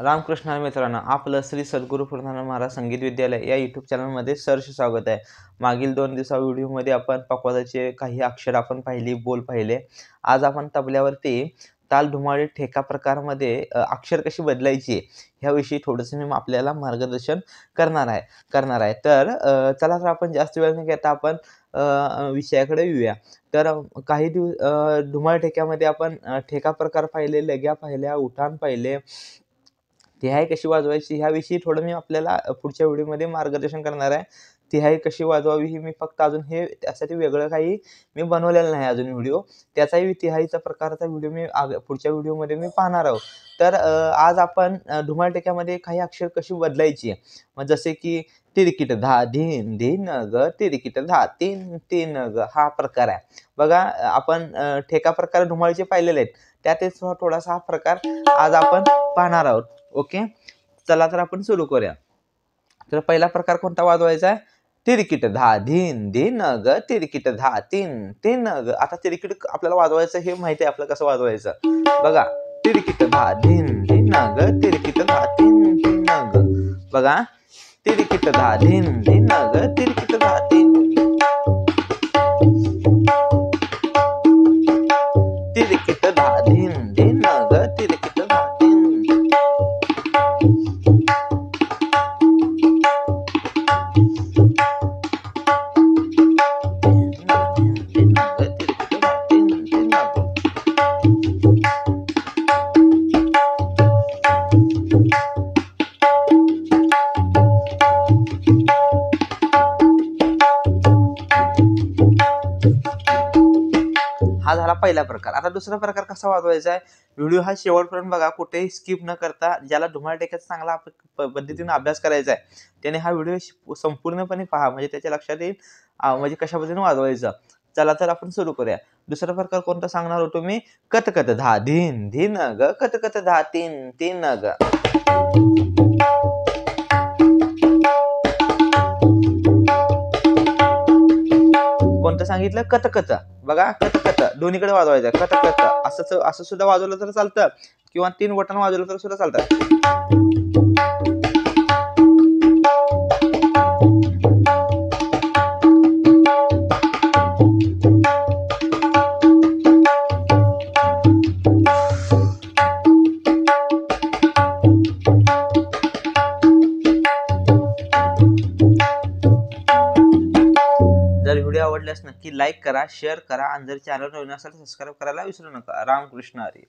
रामकृष्ण मित्रांनो, आपलं श्री सद्गुरू पूर्णानंद महाराज संगीत विद्यालय या यूट्यूब चॅनलमध्ये सहर्ष स्वागत आहे। मागील 2 दिवसा व्हिडिओमध्ये आपण पखवाजाचे काही अक्षर आपण पाहिली, बोल पाहिले। आज आपण तबल्यावरती ताल धुमाळी ठेका प्रकारमध्ये अक्षर कशी बदलायची ह्याविषयी थोडंसं मी आपल्याला मार्गदर्शन करणार आहे। तर चला तर आपण जास्त वेळ न घेता आपण विषयाकडे येऊया। तर काही धुमाळ ठेक्यामध्ये आपण ठेका प्रकार पाहिले, लग्या पाहिल्या, उठाण पाहिले, तिहाई कशी वाजवायची ह्याविषयी थोडं मी आपल्याला पुढच्या व्हिडिओमध्ये मार्गदर्शन करणार आहे। तिहाई कशी वाजवावी ही मी फक्त अजून हे त्यासाठी वेगळं काही मी बनवलेलं नाही अजून व्हिडिओ। त्याचाही तिहाईचा प्रकारचा व्हिडिओ मी पुढच्या व्हिडिओमध्ये मी पाहणार आहोत। तर आज आपण धुमाळ ठेक्यामध्ये काही अक्षर कशी बदलायची, मग जसे की तिरकीट धा धीन धीन ग, तिरकीट धा तीन तीन ग हा प्रकार आहे बघा। आपण ठेका प्रकार धुमाळीचे पाहिलेले आहेत, त्यातच थोडासा हा प्रकार आज आपण पाहणार आहोत। ओके, चला तर आपण सुरू करूया। तर पहिला प्रकार कोणता वाजवायचा आहे? तिरकीट धा धीन धीन ग, तिरकीट धा तीन तीन ग। आता तिरकीट आपल्याला वाजवायचं हे माहिती आहे आपल्याला कसं वाजवायचं बघा। तिरकीट धा धीन धीन ग, तिरकीट धा तीन तीन ग बघा। तिरकीट धा धीन धीन ग, तिरकीट धा तीन, तिरकीट धा धीन धीन ग, तिरकीट धा तीन, हा झाला पहिला प्रकार। आता दुसरा प्रकार कसा वाजवायचा आहे, व्हिडिओ हा शेवटपर्यंत बघा, कुठेही स्किप न करता। ज्याला धुमाळ ठेक्याचा चांगला पद्धतीने अभ्यास करायचा आहे त्याने हा व्हिडिओ संपूर्णपणे पहा, म्हणजे त्याच्या लक्षात येईल म्हणजे कशा पद्धतीने वाजवायचं। चला तर आपण सुरू करूया। दुसरा प्रकार कोणता सांगणार होतो मी? कतकत धा धीन धीन ग, कतकत धा तीन तीन ग। कोणतं सांगितलं? कतकत बघा। कतकत दोन्हीकडे वाजवायचं, कतकत असं सुद्धा वाजवलं तर चालतं, किंवा 3 बटन वाजवलं तर सुद्धा चालतं। जर व्हिडिओ आवडल्यास नक्की लाईक करा, शेअर करा, आणि जर चॅनल नवीन असेल तर सबस्क्राईब करायला विसरू नका। रामकृष्ण हरी।